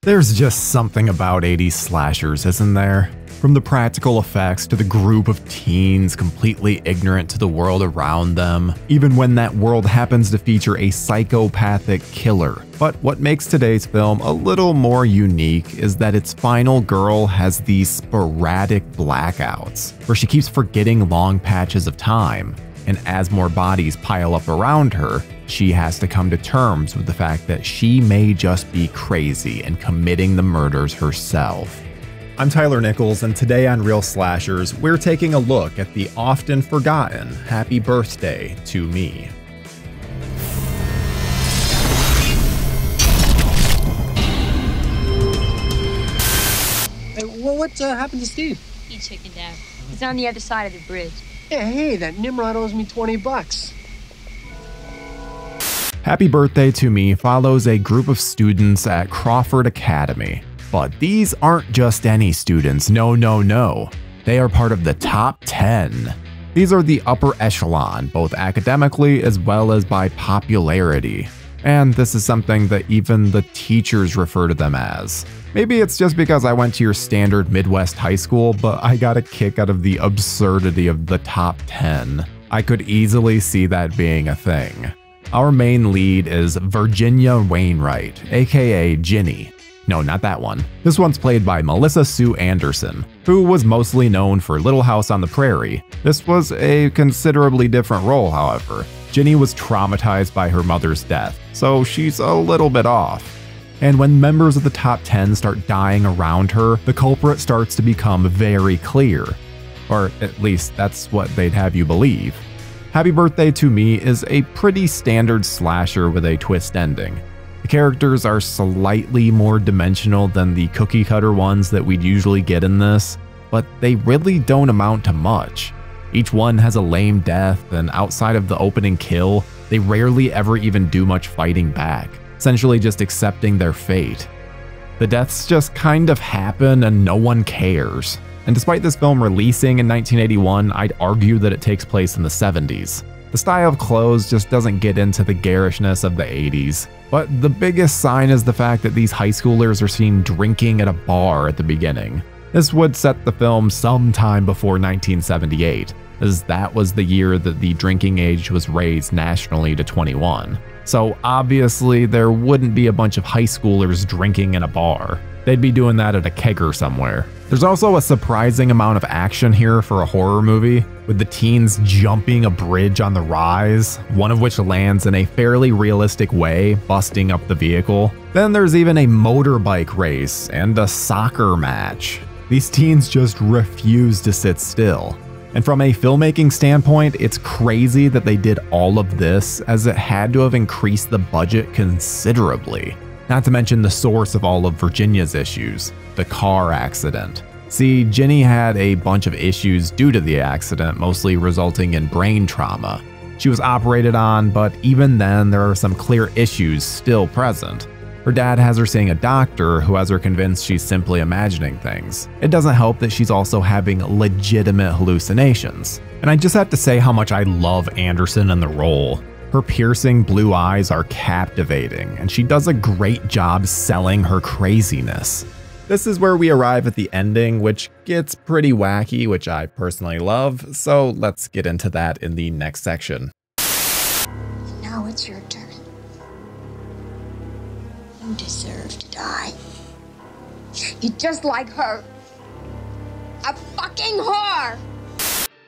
There's just something about 80s slashers, isn't there? From the practical effects to the group of teens completely ignorant to the world around them, even when that world happens to feature a psychopathic killer. But what makes today's film a little more unique is that its final girl has these sporadic blackouts, where she keeps forgetting long patches of time, and as more bodies pile up around her, she has to come to terms with the fact that she may just be crazy and committing the murders herself. I'm Tyler Nichols, and today on Real Slashers, we're taking a look at the often forgotten Happy Birthday to Me. Hey, what happened to Steve? He chickened out. He's on the other side of the bridge. Yeah, hey, that Nimrod owes me 20 bucks. Happy Birthday to Me follows a group of students at Crawford Academy. But these aren't just any students, no. They are part of the top 10. These are the upper echelon, both academically as well as by popularity. And this is something that even the teachers refer to them as. Maybe it's just because I went to your standard Midwest high school, but I got a kick out of the absurdity of the top 10. I could easily see that being a thing. Our main lead is Virginia Wainwright, aka Ginny. No, not that one. This one's played by Melissa Sue Anderson, who was mostly known for Little House on the Prairie. This was a considerably different role, however. Ginny was traumatized by her mother's death, so she's a little bit off. And when members of the top 10 start dying around her, the culprit starts to become very clear. Or at least that's what they'd have you believe. Happy Birthday to Me is a pretty standard slasher with a twist ending. The characters are slightly more dimensional than the cookie cutter ones that we'd usually get in this, but they really don't amount to much. Each one has a lame death, and outside of the opening kill, they rarely ever even do much fighting back, essentially just accepting their fate. The deaths just kind of happen and no one cares. And despite this film releasing in 1981, I'd argue that it takes place in the 70s. The style of clothes just doesn't get into the garishness of the 80s. But the biggest sign is the fact that these high schoolers are seen drinking at a bar at the beginning. This would set the film sometime before 1978, as that was the year that the drinking age was raised nationally to 21. So obviously there wouldn't be a bunch of high schoolers drinking in a bar. They'd be doing that at a kegger somewhere. There's also a surprising amount of action here for a horror movie, with the teens jumping a bridge on the rise, one of which lands in a fairly realistic way, busting up the vehicle. Then there's even a motorbike race and a soccer match. These teens just refuse to sit still. And from a filmmaking standpoint, it's crazy that they did all of this, as it had to have increased the budget considerably. Not to mention the source of all of Virginia's issues, the car accident. See, Ginny had a bunch of issues due to the accident, mostly resulting in brain trauma. She was operated on, but even then there are some clear issues still present. Her dad has her seeing a doctor who has her convinced she's simply imagining things. It doesn't help that she's also having legitimate hallucinations. And I just have to say how much I love Anderson in the role. Her piercing blue eyes are captivating, and she does a great job selling her craziness. This is where we arrive at the ending, which gets pretty wacky, which I personally love, so let's get into that in the next section. Now it's your turn. You deserve to die. You're just like her. A fucking whore!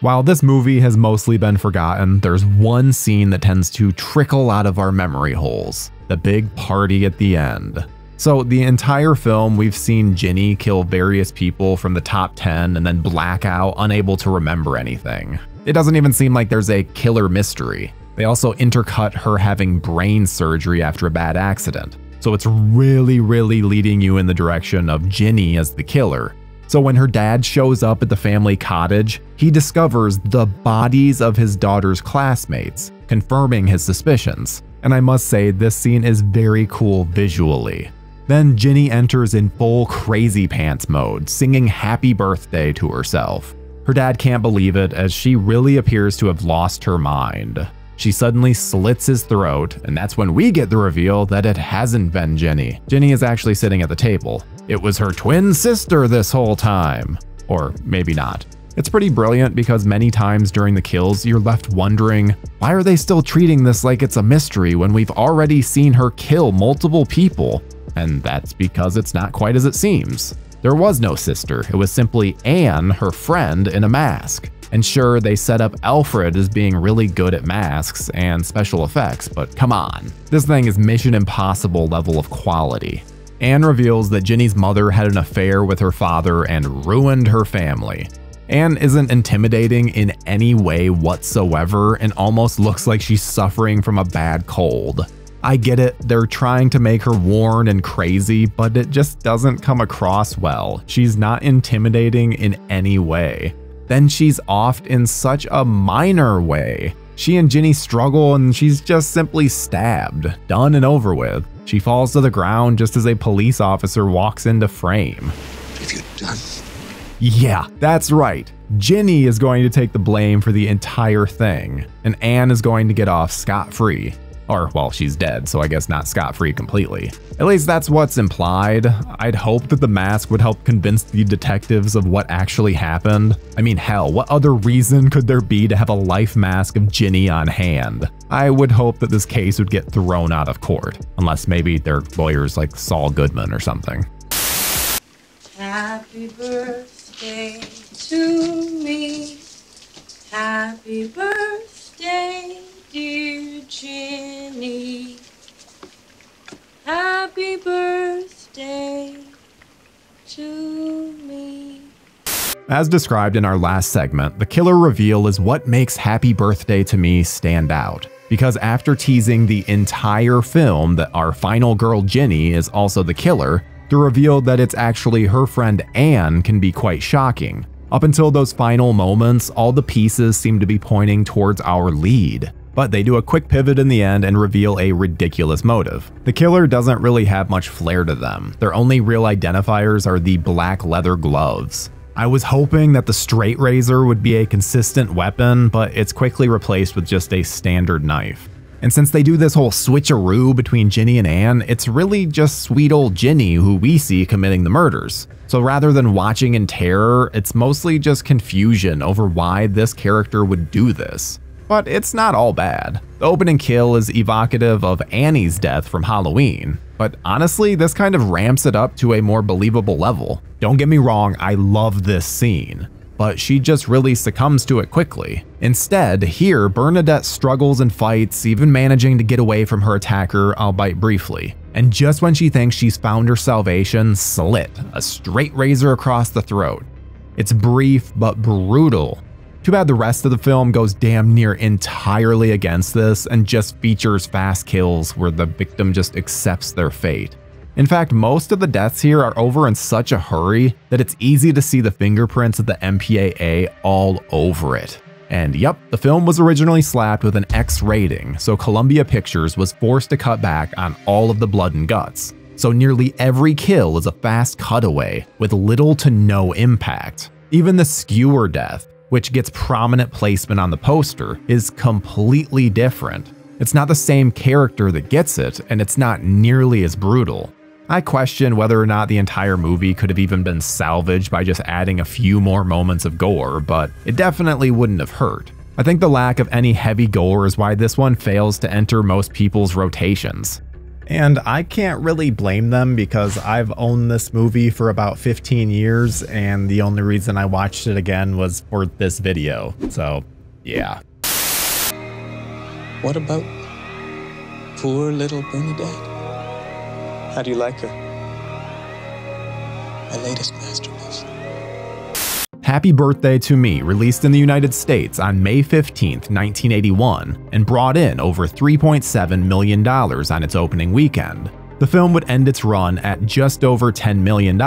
While this movie has mostly been forgotten, there's one scene that tends to trickle out of our memory holes: the big party at the end. So the entire film, we've seen Ginny kill various people from the top 10 and then black out, unable to remember anything. It doesn't even seem like there's a killer mystery. They also intercut her having brain surgery after a bad accident. So it's really leading you in the direction of Ginny as the killer. So when her dad shows up at the family cottage, he discovers the bodies of his daughter's classmates, confirming his suspicions. And I must say, this scene is very cool visually. Then Ginny enters in full crazy pants mode, singing Happy Birthday to herself. Her dad can't believe it, as she really appears to have lost her mind. she suddenly slits his throat, and that's when we get the reveal that it hasn't been Ginny. Ginny is actually sitting at the table. It was her twin sister this whole time. Or maybe not. It's pretty brilliant because many times during the kills, you're left wondering, why are they still treating this like it's a mystery when we've already seen her kill multiple people? And that's because it's not quite as it seems. There was no sister, it was simply Anne, her friend, in a mask. And sure, they set up Alfred as being really good at masks and special effects, but come on. This thing is Mission Impossible level of quality. Anne reveals that Ginny's mother had an affair with her father and ruined her family. Anne isn't intimidating in any way whatsoever and almost looks like she's suffering from a bad cold. I get it, they're trying to make her worn and crazy, but it just doesn't come across well. She's not intimidating in any way. Then she's off in such a minor way. She and Ginny struggle and she's just simply stabbed, done and over with. She falls to the ground just as a police officer walks into frame. What have you done? Yeah, that's right. Ginny is going to take the blame for the entire thing, and Anne is going to get off scot-free. Or, well, she's dead, so I guess not scot-free completely. At least that's what's implied. I'd hope that the mask would help convince the detectives of what actually happened. I mean, hell, what other reason could there be to have a life mask of Ginny on hand? I would hope that this case would get thrown out of court, unless maybe they're lawyers like Saul Goodman or something. Happy birthday to me. Happy birthday, dear Ginny. Happy birthday to me. As described in our last segment, the killer reveal is what makes Happy Birthday to Me stand out. Because after teasing the entire film that our final girl Ginny is also the killer, the reveal that it's actually her friend Anne can be quite shocking. Up until those final moments, all the pieces seem to be pointing towards our lead. But they do a quick pivot in the end and reveal a ridiculous motive. The killer doesn't really have much flair to them. Their only real identifiers are the black leather gloves. I was hoping that the straight razor would be a consistent weapon, but it's quickly replaced with just a standard knife. And since they do this whole switcheroo between Ginny and Anne, it's really just sweet old Ginny who we see committing the murders. So rather than watching in terror, it's mostly just confusion over why this character would do this. But it's not all bad. The opening kill is evocative of Annie's death from Halloween, but honestly, this kind of ramps it up to a more believable level. Don't get me wrong, I love this scene, but she just really succumbs to it quickly. Instead, here, Bernadette struggles and fights, even managing to get away from her attacker, albeit briefly. And just when she thinks she's found her salvation, slit, a straight razor across the throat. It's brief but brutal. Too bad the rest of the film goes damn near entirely against this and just features fast kills where the victim just accepts their fate. In fact, most of the deaths here are over in such a hurry that it's easy to see the fingerprints of the MPAA all over it. And yep, the film was originally slapped with an X rating, so Columbia Pictures was forced to cut back on all of the blood and guts. So nearly every kill is a fast cutaway with little to no impact. Even the skewer death, which gets prominent placement on the poster, is completely different. It's not the same character that gets it, and it's not nearly as brutal. I question whether or not the entire movie could have even been salvaged by just adding a few more moments of gore, but it definitely wouldn't have hurt. I think the lack of any heavy gore is why this one fails to enter most people's rotations. And I can't really blame them because I've owned this movie for about 15 years and the only reason I watched it again was for this video. So, yeah. What about poor little Bernadette? How do you like her? My latest masterpiece. Happy Birthday to Me released in the United States on May 15th, 1981, and brought in over $3.7 million on its opening weekend. The film would end its run at just over $10 million.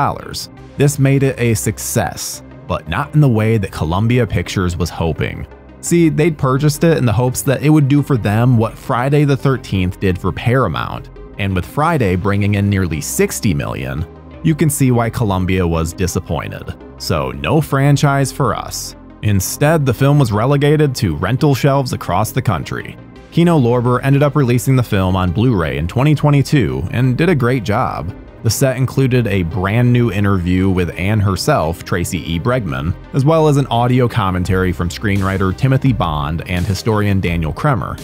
This made it a success, but not in the way that Columbia Pictures was hoping. See, they'd purchased it in the hopes that it would do for them what Friday the 13th did for Paramount, and with Friday bringing in nearly $60 million, you can see why Columbia was disappointed. So no franchise for us. Instead, the film was relegated to rental shelves across the country. Kino Lorber ended up releasing the film on Blu-ray in 2022 and did a great job. The set included a brand new interview with Anne herself, Tracy E. Bregman, as well as an audio commentary from screenwriter Timothy Bond and historian Daniel Kremer.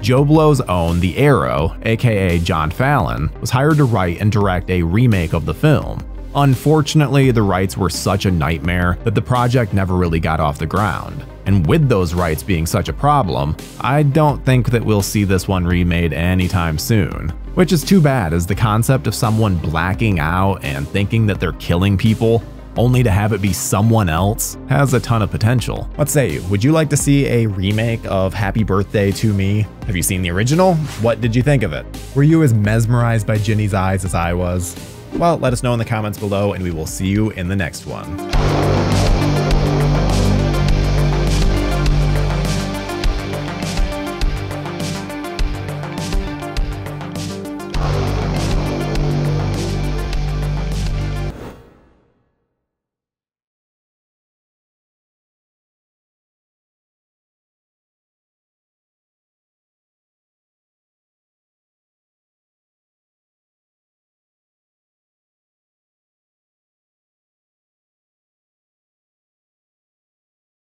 JoBlo's own The Arrow, aka John Fallon, was hired to write and direct a remake of the film. Unfortunately, the rights were such a nightmare that the project never really got off the ground. And with those rights being such a problem, I don't think that we'll see this one remade anytime soon. Which is too bad, as the concept of someone blacking out and thinking that they're killing people only to have it be someone else has a ton of potential. What say you? Would you like to see a remake of Happy Birthday to Me? Have you seen the original? What did you think of it? Were you as mesmerized by Ginny's eyes as I was? Well, let us know in the comments below, and we will see you in the next one.